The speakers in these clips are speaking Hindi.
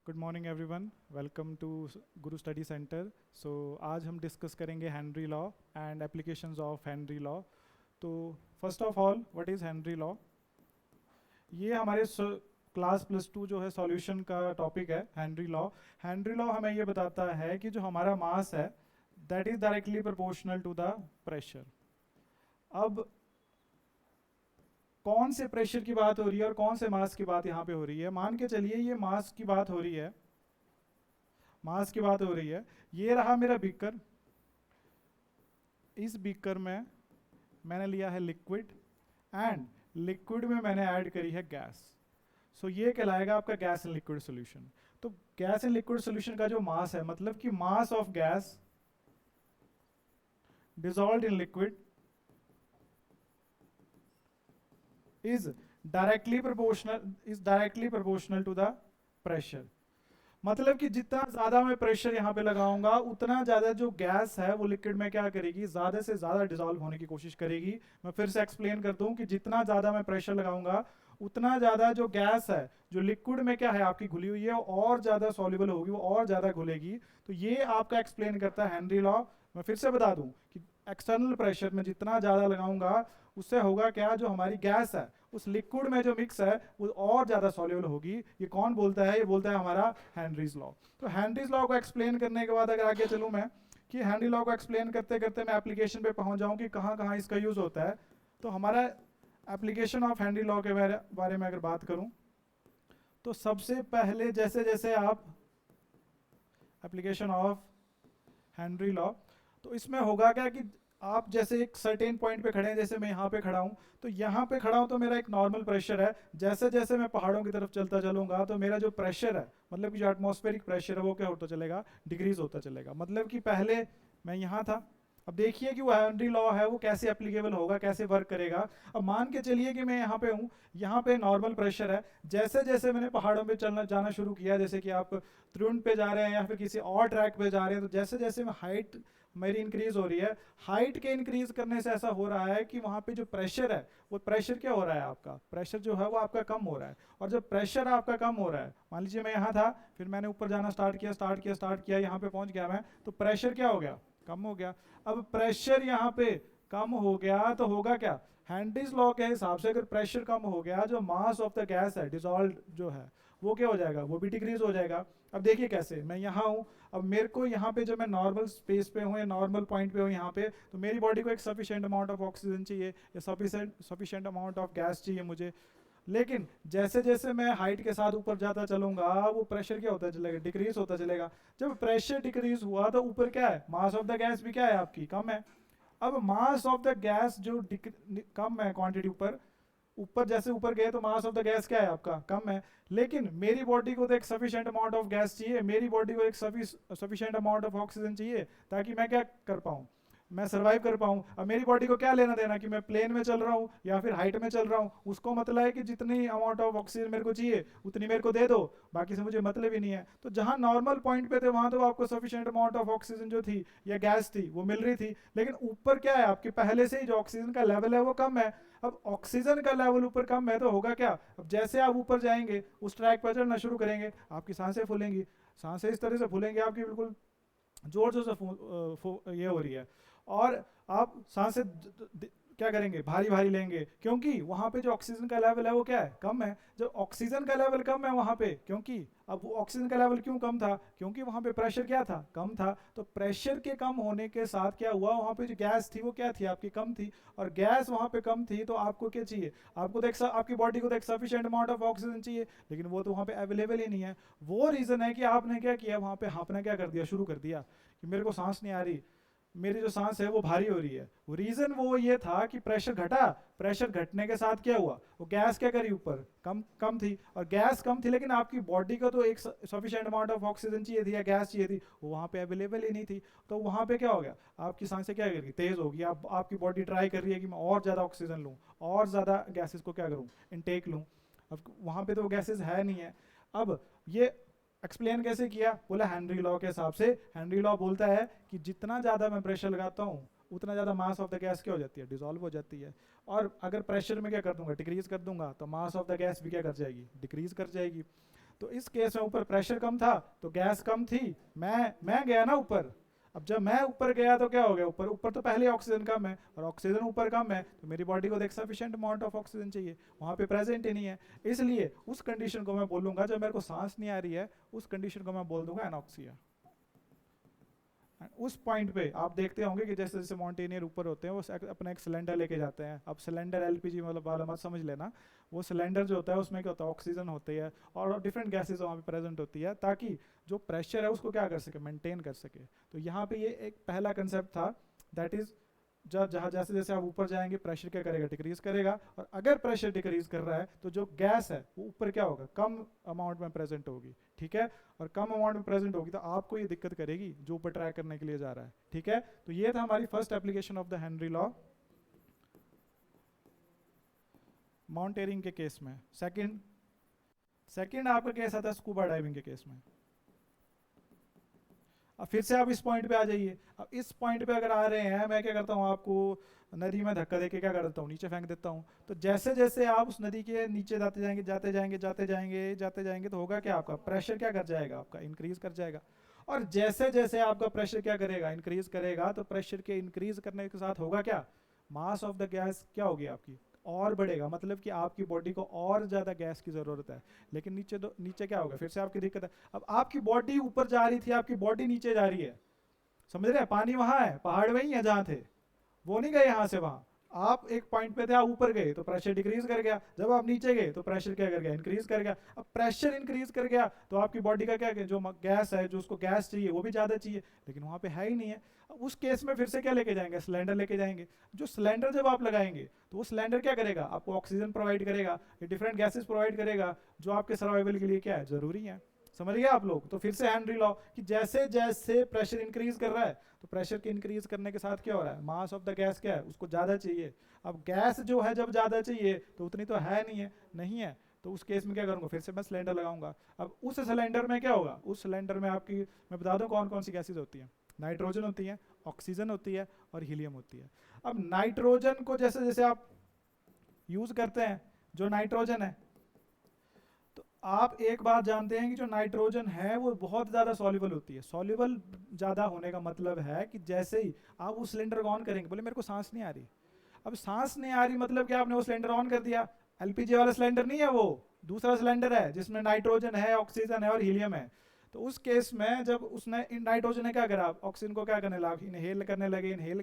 Good morning everyone, welcome to Guru study centre. So आज हम डिस्कस करेंगे Henry law and applications of Henry law. तो first of all, what is Henry law? ये हमारे क्लास +2 जो है सॉल्यूशन का टॉपिक है हेनरी लॉ। हेनरी लॉ हमें ये बताता है कि जो हमारा मास है that is directly proportional to the pressure. अब कौन से प्रेशर की बात हो रही है और कौन से मास की बात यहाँ पे हो रही है? मान के चलिए ये मास की बात हो रही है, मास की बात हो रही है। ये रहा मेरा बीकर। इस बीकर में मैंने लिया है लिक्विड एंड लिक्विड में मैंने ऐड करी है गैस। सो ये कहलाएगा आपका गैस एंड लिक्विड सॉल्यूशन। तो गैस एंड लिक्विड सॉल्यूशन का जो मास है, मतलब कि mass of gas dissolved in liquid is directly proportional to the pressure. मतलब कि जितना ज्यादा मैं प्रेशर यहाँ पे लगाऊंगा उतना ज्यादा जो गैस है वो लिक्विड में क्या करेगी, ज्यादा से ज्यादा डिसॉल्व होने की कोशिश करेगी। मैं फिर से एक्सप्लेन कर दूं कि जितना ज्यादा मैं प्रेशर लगाऊंगा उतना ज्यादा जो गैस है जो लिक्विड में क्या है आपकी घुली हुई है और ज्यादा सॉल्युबल होगी, वो और ज्यादा घुलेगी। तो ये आपका एक्सप्लेन करता है हेनरी लॉ। मैं फिर से बता दूं कि एक्सटर्नल प्रेशर में जितना ज्यादा लगाऊंगा उससे होगा क्या, जो हमारी गैस है उस लिक्विड में जो मिक्स है वो और ज्यादा सॉल्युबल होगी। ये कौन बोलता है? ये बोलता है हमारा हेनरीज लॉ। तो हेनरीज लॉ को एक्सप्लेन करने के बाद अगर आगे चलूं मैं, कि हेनरी लॉ को एक्सप्लेन करते करते मैं एप्लीकेशन पे पहुंच जाऊं कि कहाँ कहाँ इसका यूज होता है। तो हमारा एप्लीकेशन ऑफ हेनरी लॉ के बारे में अगर बात करूं तो सबसे पहले जैसे जैसे आप एप्लीकेशन ऑफ हेनरी लॉ, तो इसमें होगा क्या कि आप जैसे एक सर्टेन पॉइंट पे खड़े हैं, जैसे मैं यहाँ पे खड़ा हूँ, तो यहाँ पे खड़ा हूँ तो मेरा एक नॉर्मल प्रेशर है। जैसे जैसे मैं पहाड़ों की तरफ चलता चलूंगा तो मेरा जो प्रेशर है, मतलब कि जो एटमॉस्फेरिक प्रेशर है वो क्या होता चलेगा, डिक्रीज होता चलेगा। मतलब कि पहले मैं यहाँ था। अब देखिए कि वो हेनरी लॉ है वो कैसे एप्लीकेबल होगा, कैसे वर्क करेगा। अब मान के चलिए कि मैं यहाँ पे हूँ, यहाँ पे नॉर्मल प्रेशर है। जैसे जैसे मैंने पहाड़ों पे चलना जाना शुरू किया, जैसे कि आप त्रिउंड पे जा रहे हैं या फिर किसी और ट्रैक पे जा रहे हैं, तो जैसे जैसे मैं हाइट मेरी इंक्रीज हो रही है, हाइट के इंक्रीज करने से ऐसा हो रहा है कि वहाँ पे जो प्रेशर है वो प्रेशर क्या हो रहा है, आपका प्रेशर जो है वो आपका कम हो रहा है। और जब प्रेशर आपका कम हो रहा है, मान लीजिए मैं यहाँ था, फिर मैंने ऊपर जाना स्टार्ट किया, यहाँ पे पहुँच गया मैं, तो प्रेशर क्या हो गया, कम हो गया। अब प्रेशर यहाँ पे कम हो गया तो होगा क्या, हेनरीज लॉ के हिसाब से अगर प्रेशर कम हो गया, जो मास ऑफ द गैस है डिसॉल्व जो है वो क्या हो जाएगा, वो भी डिक्रीज हो जाएगा। अब देखिए कैसे, मैं यहाँ हूँ, अब मेरे को यहाँ पे जब मैं नॉर्मल स्पेस पे हूँ या नॉर्मल पॉइंट पे हूँ यहाँ पे, तो मेरी बॉडी को एक सफिशिएंट अमाउंट ऑफ ऑक्सीजन चाहिए या सफिशिएंट अमाउंट ऑफ गैस चाहिए मुझे। लेकिन जैसे जैसे मैं हाइट के साथ ऊपर जाता चलूंगा वो प्रेशर क्या होता चलेगा, डिक्रीज होता चलेगा। जब प्रेशर डिक्रीज हुआ तो ऊपर क्या है, मास ऑफ द गैस भी क्या है आपकी, कम है। अब मास ऑफ द गैस जो कम है क्वांटिटी, ऊपर ऊपर जैसे ऊपर गए तो मास ऑफ द गैस क्या है आपका, कम है। लेकिन मेरी बॉडी को तो एक सफिशिएंट अमाउंट ऑफ गैस चाहिए, मेरी बॉडी को एक सफिशिएंट अमाउंट ऑफ ऑक्सीजन चाहिए, ताकि मैं क्या कर पाऊँ, मैं सर्वाइव कर पाऊँ। अब मेरी बॉडी को क्या लेना देना कि मैं प्लेन में चल रहा हूँ या फिर हाइट में चल रहा हूँ, उसको मतलब है कि जितनी अमाउंट ऑफ ऑक्सीजन मेरे को चाहिए उतनी मेरे को दे दो, बाकी से मुझे मतलब ही नहीं है। तो जहाँ नॉर्मल पॉइंट पे थे वहाँ तो आपको सफिशिएंट अमाउंट ऑफ ऑक्सीजन जो थी या गैस थी वो मिल रही थी। लेकिन ऊपर क्या है, आपके पहले से ही जो ऑक्सीजन का लेवल है वो कम है। अब ऑक्सीजन का लेवल ऊपर कम है तो होगा क्या, अब जैसे आप ऊपर जाएंगे उस ट्रैक पर चढ़ना शुरू करेंगे, आपकी सांसें फूलेंगी, सांसें इस तरह से फूलेंगी आपकी बिल्कुल जोर जोर से ये हो रही है। और आप सांसें क्या करेंगे, भारी भारी लेंगे, क्योंकि वहां पे जो ऑक्सीजन का लेवल है वो क्या है, कम है। जब ऑक्सीजन का लेवल कम है वहां पे, क्योंकि अब वो ऑक्सीजन का लेवल क्यों कम था, क्योंकि वहां पे प्रेशर क्या था, कम था। तो प्रेशर के कम होने के साथ क्या हुआ, वहां पे जो गैस थी वो क्या थी, आपकी कम थी। और गैस वहां पे कम थी तो आपको क्या चाहिए, आपको तो आपकी बॉडी को तो एक सफिशिएंट अमाउंट ऑफ ऑक्सीजन चाहिए, लेकिन वो तो वहां पे अवेलेबल ही नहीं है। वो रीजन है कि आपने क्या किया, वहां पे आपने क्या कर दिया, शुरू कर दिया कि मेरे को सांस नहीं आ रही, मेरी जो सांस है वो भारी हो रही है। वो रीजन वो ये था कि प्रेशर घटा, प्रेशर घटने के साथ क्या हुआ, वो गैस क्या करी, ऊपर कम कम थी। और गैस कम थी लेकिन आपकी बॉडी को तो एक सफिशिएंट अमाउंट ऑफ ऑक्सीजन चाहिए थी या गैस चाहिए थी, वो वहाँ पे अवेलेबल ही नहीं थी। तो वहाँ पे क्या हो गया, आपकी सांसें क्या करेगी, तेज होगी। आपकी बॉडी ट्राई कर रही है कि मैं और ज़्यादा ऑक्सीजन लूँ, और ज़्यादा गैसेस को क्या करूँ, इनटेक लूँ। अब वहाँ पे तो वो गैसेस है नहीं है। अब ये एक्सप्लेन कैसे किया, बोला हेनरी लॉ के हिसाब से। हेनरी लॉ बोलता है कि जितना ज़्यादा मैं प्रेशर लगाता हूँ उतना ज़्यादा मास ऑफ द गैस क्या हो जाती है, डिसॉल्व हो जाती है। और अगर प्रेशर में क्या कर दूंगा, डिक्रीज कर दूंगा, तो मास ऑफ द गैस भी क्या कर जाएगी, डिक्रीज कर जाएगी। तो इस केस में ऊपर प्रेशर कम था तो गैस कम थी, मैं गया ना ऊपर। अब जब मैं ऊपर गया तो क्या हो गया, ऊपर ऊपर तो पहले ऑक्सीजन कम है और ऑक्सीजन ऊपर कम है, तो मेरी बॉडी को देख सफिशिएंट अमाउंट ऑफ ऑक्सीजन चाहिए, वहाँ पे प्रेजेंट ही नहीं है। इसलिए उस कंडीशन को मैं बोलूंगा, जब मेरे को सांस नहीं आ रही है उस कंडीशन को मैं बोल दूंगा एनॉक्सिया। उस पॉइंट पे आप देखते होंगे कि जैसे जैसे माउंटेनियर ऊपर होते हैं वो अपना एक सिलेंडर लेके जाते हैं। अब सिलेंडर एलपीजी मतलब वाला मत समझ लेना, वो सिलेंडर जो होता है उसमें क्या होता है, ऑक्सीजन होती है और डिफरेंट गैसेज वहाँ पे प्रेजेंट होती है, ताकि जो प्रेशर है उसको क्या कर सके, मेंटेन कर सके। तो यहाँ पे ये एक पहला कंसेप्ट था, दैट इज जब जहाँ जैसे जैसे आप ऊपर जाएंगे प्रेशर क्या करेगा, डिक्रीज करेगा। और अगर प्रेशर डिक्रीज कर रहा है तो जो गैस है वो ऊपर क्या होगा, कम अमाउंट में प्रेजेंट होगी, ठीक है। और कम अमाउंट में प्रेजेंट होगी तो आपको ये दिक्कत करेगी जो ऊपर ट्रैक करने के लिए जा रहा है, ठीक है। तो ये था हमारी first application of the Henry law mountaineering के केस में। सेकंड आपका केस आता है स्कूबा डाइविंग के केस में। अब फिर से आप इस पॉइंट पे आ जाइए। अब इस पॉइंट पे अगर आ रहे हैं, मैं क्या करता हूँ, आपको नदी में धक्का देके क्या कर देता हूँ, नीचे फेंक देता हूँ। तो जैसे जैसे आप उस नदी के नीचे जाते जाएंगे जाते जाएंगे जाते जाएंगे जाते जाएंगे, तो होगा क्या, आपका प्रेशर क्या कर जाएगा, आपका इंक्रीज कर जाएगा। और जैसे जैसे आपका प्रेशर क्या करेगा, इंक्रीज करेगा, तो प्रेशर के इंक्रीज करने के साथ होगा क्या, मास ऑफ द गैस क्या होगी आपकी, और बढ़ेगा। मतलब कि आपकी बॉडी को और ज्यादा गैस की जरूरत है। लेकिन नीचे क्या होगा, फिर से आपकी दिक्कत है। अब आपकी बॉडी ऊपर जा रही थी, आपकी बॉडी नीचे जा रही है, समझ रहे हैं, पानी वहां है, पहाड़ वही है जहां थे, वो नहीं गए यहां से वहां। आप एक पॉइंट पे थे, आप ऊपर गए तो प्रेशर डिक्रीज कर गया, जब आप नीचे गए तो प्रेशर क्या कर गया, इंक्रीज कर गया। अब प्रेशर इंक्रीज कर गया तो आपकी बॉडी का क्या, जो गैस है, जो उसको गैस चाहिए वो भी ज्यादा चाहिए, लेकिन वहां पे है ही नहीं है। उस केस में फिर से क्या लेके जाएंगे, सिलेंडर लेके जाएंगे। जो सिलेंडर जब आप लगाएंगे तो वो सिलेंडर क्या करेगा, आपको ऑक्सीजन प्रोवाइड करेगा, डिफरेंट गैसेस प्रोवाइड करेगा, जो आपके सर्वाइवल के लिए क्या है, जरूरी है। समझ गए आप लोग। तो फिर से हेनरी लॉ कि जैसे जैसे प्रेशर इंक्रीज कर रहा है तो प्रेशर के इंक्रीज करने के साथ क्या हो रहा है, मास ऑफ द गैस क्या है, उसको ज्यादा चाहिए। अब गैस जो है जब ज्यादा चाहिए तो उतनी तो है नहीं है, तो उस केस में क्या करूंगा, फिर से मैं सिलेंडर लगाऊंगा। अब उस सिलेंडर में क्या होगा, उस सिलेंडर में आपकी, मैं बता दूं कौन कौन सी गैसेज होती हैं, नाइट्रोजन होती है, ऑक्सीजन होती है और हीलियम होती है। अब नाइट्रोजन को जैसे जैसे आप यूज करते हैं, जो नाइट्रोजन है, तो आप एक बात जानते हैं कि जो नाइट्रोजन है वो बहुत ज़्यादा सॉल्युबल होती है। सॉल्युबल ज़्यादा होने का मतलब है कि जैसे ही आप उस सिलेंडर को ऑन करेंगे, बोले मेरे को सांस नहीं आ रही, अब सांस नहीं आ रही मतलब कि आपने वो सिलेंडर ऑन कर दिया। एलपीजी वाला सिलेंडर नहीं है, वो दूसरा सिलेंडर है जिसमें नाइट्रोजन है, ऑक्सीजन है और हीलियम है। तो उस केस में जब उसने नाइट्रोजन ने क्या करा, ऑक्सीजन को क्या करने लगा, इनहेल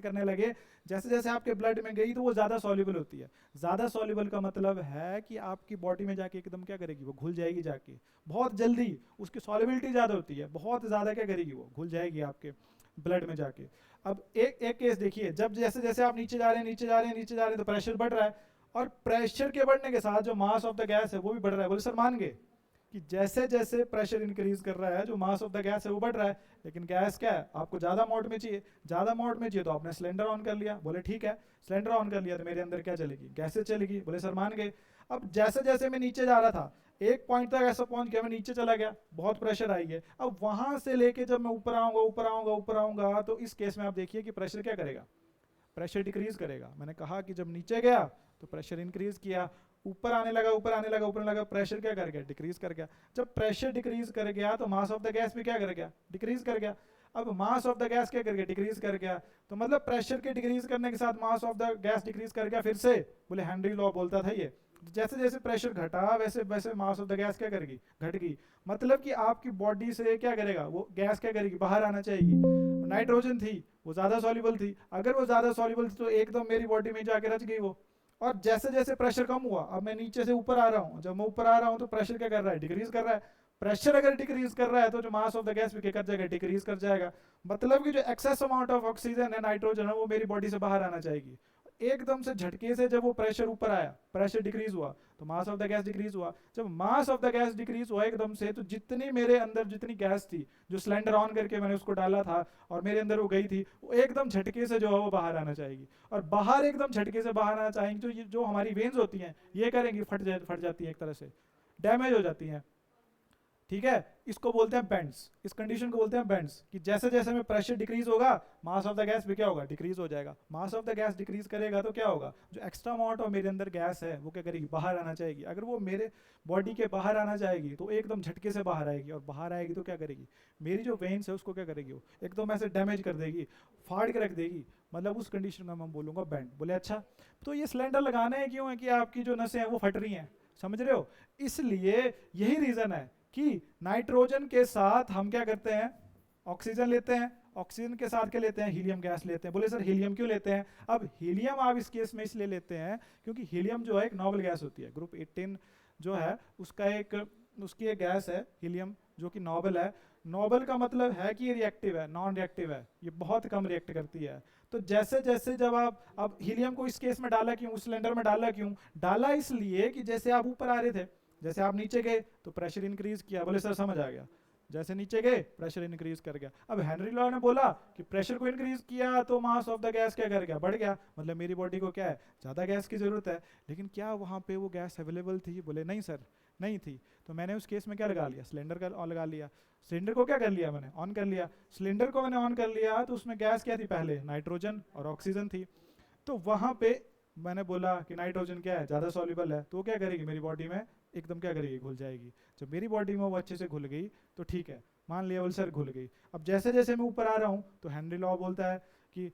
करने लगे। जैसे जैसे आपके ब्लड में गई तो वो ज़्यादा सॉल्युबल होती है। ज़्यादा सॉल्युबल का मतलब है कि आपकी बॉडी में जाके एकदम क्या करेगी, वो घुल जाएगी जाके बहुत जल्दी, उसकी सॉल्युबिलिटी ज़्यादा होती है, बहुत ज़्यादा क्या करेगी, वो घुल जाएगी आपके ब्लड में जाके। अब एक केस देखिए, जब जैसे जैसे आप नीचे जा रहे हैं नीचे जा रहे हैं नीचे जा रहे हैं तो प्रेशर बढ़ रहा है, और प्रेशर के बढ़ने के साथ जो मास ऑफ द गैस है वो भी बढ़ रहा है। बोले सर मान गए कि जैसे जैसे प्रेशर इंक्रीज कर रहा है जो मास ऑफ द गैस है वो बढ़ रहा है, लेकिन गैस क्या है, आपको ज्यादा अमाउंट में चाहिए, ज्यादा अमाउंट में चाहिए तो आपने सिलेंडर ऑन कर लिया। बोले ठीक है, सिलेंडर ऑन कर लिया तो मेरे अंदर क्या चलेगी, गैसेज चलेगी। बोले सर मान गए। अब जैसे जैसे मैं नीचे जा रहा था, एक पॉइंट तक ऐसा पहुंच गया, मैं नीचे चला गया, बहुत प्रेशर आई है। अब वहां से लेके जब मैं ऊपर आऊंगा ऊपर आऊंगा ऊपर आऊंगा, तो इस केस में आप देखिए कि प्रेशर क्या करेगा, प्रेशर डिक्रीज करेगा। मैंने कहा कि जब नीचे गया तो प्रेशर इंक्रीज किया, ऊपर आने लगा ऊपर आने लगा ऊपर आने लगा, प्रेशर क्या कर गया, डिक्रीज कर गया। जब प्रेशर डिक्रीज कर गया तो मास ऑफ द गैस भी क्या कर गया, डिक्रीज कर गया। अब मास ऑफ द गैस क्या कर गया, डिक्रीज कर गया। तो मतलब प्रेशर के डिक्रीज करने के साथ mass of the gas decrease कर गया। फिर से बोले हेनरी लॉ बोलता था ये, जैसे जैसे प्रेशर घटा वैसे वैसे मास ऑफ द गैस क्या करेगी, घट गई। मतलब कि आपकी बॉडी से क्या करेगा, वो गैस क्या करेगी, बाहर आना चाहिए। नाइट्रोजन थी वो ज्यादा सॉल्युबल थी, अगर वो ज्यादा सॉल्युबल थी तो एकदम मेरी बॉडी में जाके रच गई वो। और जैसे जैसे प्रेशर कम हुआ, अब मैं नीचे से ऊपर आ रहा हूँ, जब मैं ऊपर आ रहा हूँ तो प्रेशर क्या कर रहा है, डिक्रीज कर रहा है। प्रेशर अगर डिक्रीज कर रहा है तो जो मास ऑफ द गैस भी क्या कर जाएगा, डिक्रीज कर जाएगा। मतलब कि जो एक्सेस अमाउंट ऑफ ऑक्सीजन है, नाइट्रोजन है, वो मेरी बॉडी से बाहर आना चाहिए। एकदम से झटके से जब वो प्रेशर ऊपर आया, प्रेशर डिक्रीज हुआ तो mass of the gas decrease हुआ। जब mass of the gas decrease हुआ एकदम से, तो जितनी मेरे अंदर जितनी गैस थी, जो सिलेंडर ऑन करके मैंने उसको डाला था और मेरे अंदर वो गई थी, वो एकदम झटके से जो है वो बाहर आना चाहिए। और बाहर एकदम झटके से बाहर आना चाहेंगे तो ये जो हमारी वेन्स होती हैं ये करेंगी, फट जाती हैं, एक तरह से डैमेज हो जाती हैं। ठीक है, इसको बोलते हैं बेंड्स, इस कंडीशन को बोलते हैं बेंड्स, कि जैसे जैसे में प्रेशर डिक्रीज होगा मास ऑफ द गैस भी क्या होगा, डिक्रीज हो जाएगा। Mass of the gas decrease करेगा तो क्या होगा, जो एक्स्ट्रा अमाउंट ऑफ मेरे अंदर गैस है वो क्या करेगी, बाहर आना चाहेगी। अगर वो मेरे बॉडी के बाहर आना चाहेगी तो एकदम झटके से बाहर आएगी, और बाहर आएगी तो क्या करेगी, मेरी जो वेन्स है उसको क्या करेगी, वो एकदम ऐसे डैमेज कर देगी, फाड़ के रख देगी। मतलब उस कंडीशन का मैं बोलूँगा बैंड। बोले अच्छा, तो ये सिलेंडर लगाने हैं क्यों है कि आपकी जो नसें हैं वो फट रही हैं, समझ रहे हो। इसलिए यही रीज़न है कि नाइट्रोजन के साथ हम क्या करते हैं, ऑक्सीजन लेते हैं, ऑक्सीजन के साथ क्या लेते हैं, हीलियम गैस लेते हैं। बोले सर हीलियम क्यों लेते हैं, अब हीलियम आप इस केस में इसलिए लेते हैं क्योंकि हीलियम जो है एक नोबल गैस होती है, ग्रुप 18 जो है उसका उसकी एक गैस है हीलियम जो कि नोबल है। नोबल का मतलब है कि ये रिएक्टिव है, नॉन रिएक्टिव है, ये बहुत कम रिएक्ट करती है। तो जैसे जैसे जब आप, अब हीलियम को इस केस में डाला क्यों, उस सिलेंडर में डाला क्यों, डाला इसलिए कि जैसे आप ऊपर आ रहे थे, जैसे आप नीचे गए तो प्रेशर इंक्रीज किया। बोले सर समझ आ गया, जैसे नीचे गए प्रेशर इंक्रीज कर गया। अब हेनरी लॉ ने बोला कि प्रेशर को इंक्रीज किया तो मास ऑफ द गैस क्या कर गया, बढ़ गया। मतलब मेरी बॉडी को क्या है, ज़्यादा गैस की ज़रूरत है। लेकिन क्या वहाँ पे वो गैस अवेलेबल थी, बोले नहीं सर नहीं थी। तो मैंने उस केस में क्या लगा लिया, सिलेंडर का लगा लिया। सिलेंडर को क्या कर लिया मैंने, ऑन कर लिया। सिलेंडर को मैंने ऑन कर लिया तो उसमें गैस क्या थी, पहले नाइट्रोजन और ऑक्सीजन थी। तो वहाँ पे मैंने बोला कि नाइट्रोजन क्या है, ज़्यादा सॉल्युबल है, तो वो क्या करेगी मेरी बॉडी में एकदम क्या करेगी, घुल जाएगी। जब मेरी बॉडी में वो अच्छे से घुल गई तो ठीक है, मान लिया बोल सर घुल गई। अब जैसे जैसे मैं ऊपर आ रहा हूँ तो हेनरी लॉ बोलता है कि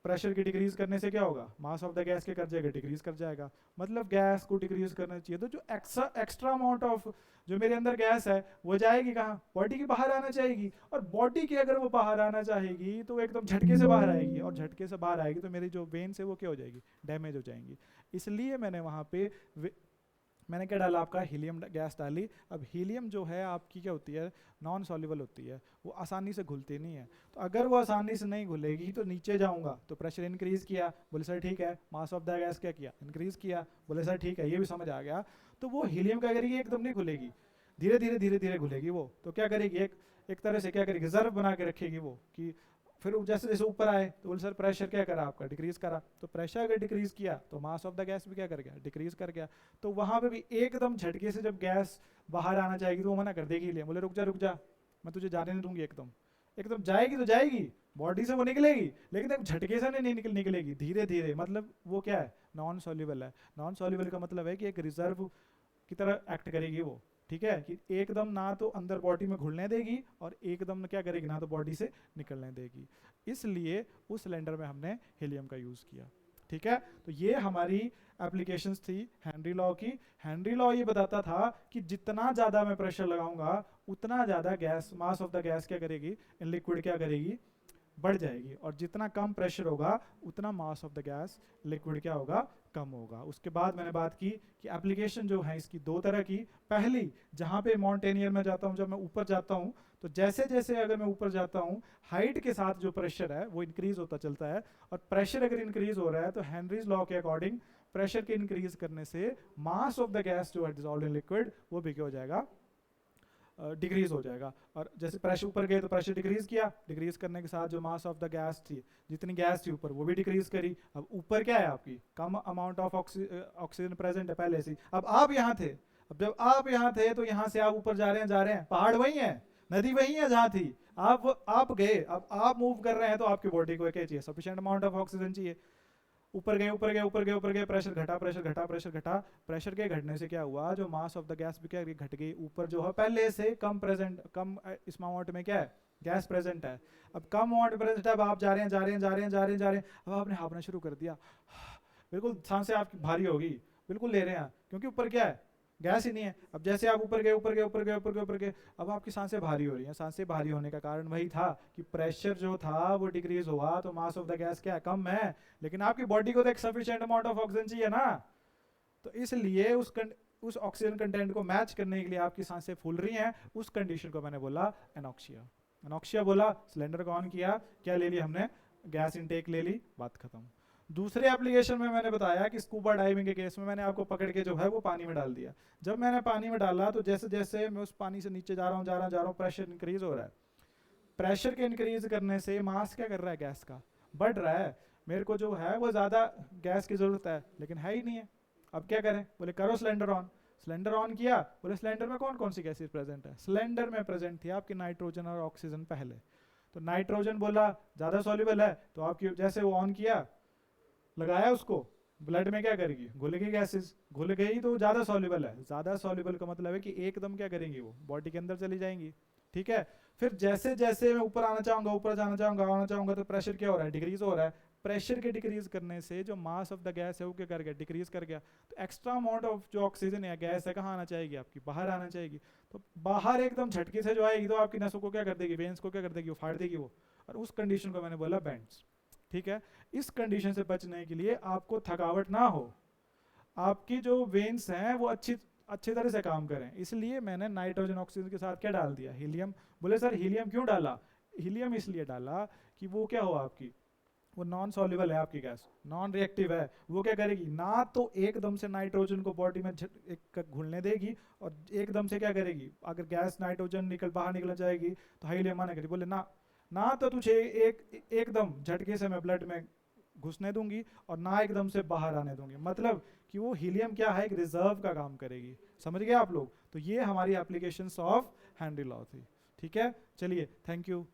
प्रेशर की डिक्रीज करने से क्या होगा, मास ऑफ द गैस के कर जाएगा, डिक्रीज कर जाएगा। मतलब गैस को डिक्रीज करना चाहिए तो जो एक्स्ट्रा अमाउंट ऑफ जो मेरे अंदर गैस है वो जाएगी कहाँ, बॉडी के बाहर आना चाहेगी। और बॉडी के अगर वो बाहर आना चाहेगी तो एकदम झटके से बाहर आएगी, और झटके से बाहर आएगी तो मेरी जो वेन्स है वो क्या हो जाएगी, डैमेज हो जाएंगी। इसलिए मैंने वहाँ पे मैंने क्या डाला, आपका हीलियम गैस डाली। अब हीलियम जो है आपकी क्या होती है, नॉन सॉल्युबल होती है, वो आसानी से घुलती नहीं है। तो अगर वो आसानी से नहीं घुलेगी तो नीचे जाऊंगा तो प्रेशर इंक्रीज किया, बोले सर ठीक है, मास ऑफ द गैस क्या किया, इंक्रीज किया, बोले सर ठीक है, ये भी समझ आ गया। तो वो हीलियम क्या करेगी, एकदम नहीं घुलेगी, धीरे धीरे धीरे धीरे घुलेगी। वो तो क्या करेगी, एक तरह से क्या करेगी, रिजर्व बना के रखेगी वो, कि फिर जैसे जैसे ऊपर आए तो बोले सर प्रेशर क्या करा आपका, डिक्रीज करा। तो प्रेशर अगर डिक्रीज किया तो मास ऑफ द गैस भी क्या कर गया, डिक्रीज कर गया। तो वहां पे भी एकदम झटके से जब गैस बाहर आना चाहेगी तो वो मना कर देगी, लिए बोले रुक जा मैं तुझे जाने नहीं दूंगी। एकदम एकदम जाएगी तो जाएगी, बॉडी से वो निकलेगी, लेकिन एक झटके से नहीं निकलेगी, धीरे धीरे। मतलब वो क्या है, नॉन सॉल्युबल है। नॉन सॉल्युबल का मतलब है कि एक रिजर्व की तरह एक्ट करेगी वो, ठीक है, कि एकदम ना तो अंदर बॉडी में घुलने देगी और एकदम क्या करेगी, ना तो बॉडी से निकलने देगी। इसलिए उस सिलेंडर में हमने हीलियम का यूज़ किया, ठीक है। तो ये हमारी एप्लीकेशंस थी हेनरी लॉ की। हेनरी लॉ ये बताता था कि जितना ज़्यादा मैं प्रेशर लगाऊंगा उतना ज़्यादा gas, mass of the gas क्या करेगी, इन लिक्विड क्या करेगी, बढ़ जाएगी, और जितना कम प्रेशर होगा उतना mass of the gas liquid क्या होगा, कम होगा। उसके बाद मैंने बात की कि एप्लीकेशन जो है इसकी दो तरह की। पहली, जहाँ पे माउंटेनियर में जाता हूँ, जब मैं ऊपर जाता हूँ तो जैसे जैसे अगर मैं ऊपर जाता हूँ हाइट के साथ जो प्रेशर है वो इंक्रीज होता चलता है, और प्रेशर अगर इंक्रीज हो रहा है तो हेनरीज लॉ के अकॉर्डिंग प्रेशर के इंक्रीज करने से मास ऑफ द गैस जो है डिसॉल्व्ड इन लिक्विड वो भी क्या हो जाएगा, डिक्रीज हो जाएगा। और जैसे प्रेशर ऊपर गए तो प्रेशर डिक्रीज किया, डिक्रीज करने के साथ जो मास ऑफ द गैस थी, जितनी गैस थी ऊपर वो भी डिक्रीज करी। अब ऊपर क्या है, आपकी कम अमाउंट ऑफ ऑक्सीजन प्रेजेंट है पहले से। अब आप यहाँ थे, अब जब आप यहाँ थे तो यहाँ से आप ऊपर जा रहे हैं, पहाड़ वही है, नदी वही है जहाँ थी, आप गए, अब आप मूव कर रहे हैं तो आपकी बॉडी को क्या चाहिए, सफिशिएंट अमाउंट ऑफ ऑक्सीजन चाहिए। ऊपर गए, प्रेशर घटा, प्रेशर के घटने से क्या हुआ, जो मास ऑफ द गैस भी क्या घट गई। ऊपर जो है पहले से कम इस अमाउंट में क्या है, गैस प्रेजेंट है। अब कम अमाउंट प्रेजेंट है, अब आप जा रहे हैं, अब आपने हाँफना शुरू कर दिया, बिल्कुल सांसें आपकी भारी होगी, बिल्कुल ले रहे हैं क्योंकि ऊपर क्या है, गैस ही नहीं है। अब जैसे आप ऊपर गए, अब आपकी सांसें भारी हो रही हैं। सांसें भारी होने का कारण वही था कि प्रेशर जो था वो डिक्रीज हुआ, तो मास ऑफ द गैस क्या कम है, लेकिन आपकी बॉडी को तो एक सफिशिएंट अमाउंट ऑफ ऑक्सीजन चाहिए ना। तो इसलिए उस ऑक्सीजन कंटेंट को मैच करने के लिए आपकी सांसें फूल रही हैं, उस कंडीशन को मैंने बोला एनॉक्सिया बोला। सिलेंडर को ऑन किया, क्या ले लिया हमने, गैस इनटेक ले ली, बात खत्म। दूसरे एप्लीकेशन में मैंने बताया कि स्कूबा डाइविंग के केस में मैंने आपको पकड़ के जो है वो पानी में डाल दिया। जब मैंने पानी में डाला तो जैसे जैसे मैं उस पानी से नीचे जा रहा हूँ, प्रेशर इंक्रीज हो रहा है। प्रेशर के इंक्रीज करने से मास क्या कर रहा है, गैस का बढ़ रहा है। मेरे को जो है वो ज़्यादा गैस की ज़रूरत है, लेकिन है ही नहीं है। अब क्या करें, बोले करो सिलेंडर ऑन। सिलेंडर ऑन किया, बोले सिलेंडर में कौन कौन सी गैसेज प्रेजेंट है, सिलेंडर में प्रेजेंट थी आपकी नाइट्रोजन और ऑक्सीजन पहले। तो नाइट्रोजन बोला ज़्यादा सॉल्युबल है, तो आपकी जैसे वो ऑन किया, लगाया उसको, ब्लड में क्या करेगी, घुल गई गैसेज, घुल गई तो ज़्यादा सॉल्युबल है, ज़्यादा सॉल्युबल का मतलब है कि एकदम क्या करेंगी वो बॉडी के अंदर चली जाएंगी, ठीक है। फिर जैसे जैसे मैं ऊपर आना चाहूँगा, ऊपर जाना चाहूँगा, आना चाहूँगा, तो प्रेशर क्या हो रहा है, डिक्रीज हो रहा है। प्रेशर के डिक्रीज करने से जो मास ऑफ द गैस है वो क्या कर गया, डिक्रीज कर गया। तो एक्स्ट्रा अमाउंट ऑफ जो ऑक्सीजन है, गैस है, कहाँ आना चाहिए आपकी, बाहर आना चाहिए। तो बाहर एकदम झटके से जो आएगी तो आपकी नसों को क्या कर देगी, वेन्स को क्या कर देगी, वो फाड़ देगी वो। और उस कंडीशन को मैंने बोला बेंड्स, ठीक है। इस कंडीशन से बचने के लिए आपको थकावट ना हो, आपकी जो वेन्स हैं वो अच्छी तरह से काम करें, इसलिए मैंने नाइट्रोजन ऑक्सीजन के साथ क्या डाल दिया, हीलियम। बोले सर हीलियम क्यों डाला, हीलियम इसलिए डाला कि वो क्या हो आपकी, वो नॉन सॉल्युबल है आपकी गैस, नॉन रिएक्टिव है, वो क्या करेगी ना, तो एकदम से नाइट्रोजन को बॉडी में एक घुलने देगी, और एकदम से क्या करेगी, अगर गैस नाइट्रोजन बाहर निकल जाएगी तो हीलियम आने करेगी। बोले ना तो तुझे एकदम झटके से मैं ब्लड में घुसने दूंगी, और ना एकदम से बाहर आने दूंगी, मतलब कि वो हीलियम क्या है, एक रिजर्व का काम करेगी। समझ गए आप लोग। तो ये हमारी एप्लीकेशंस ऑफ हेनरी लॉ थी, ठीक है। चलिए, थैंक यू।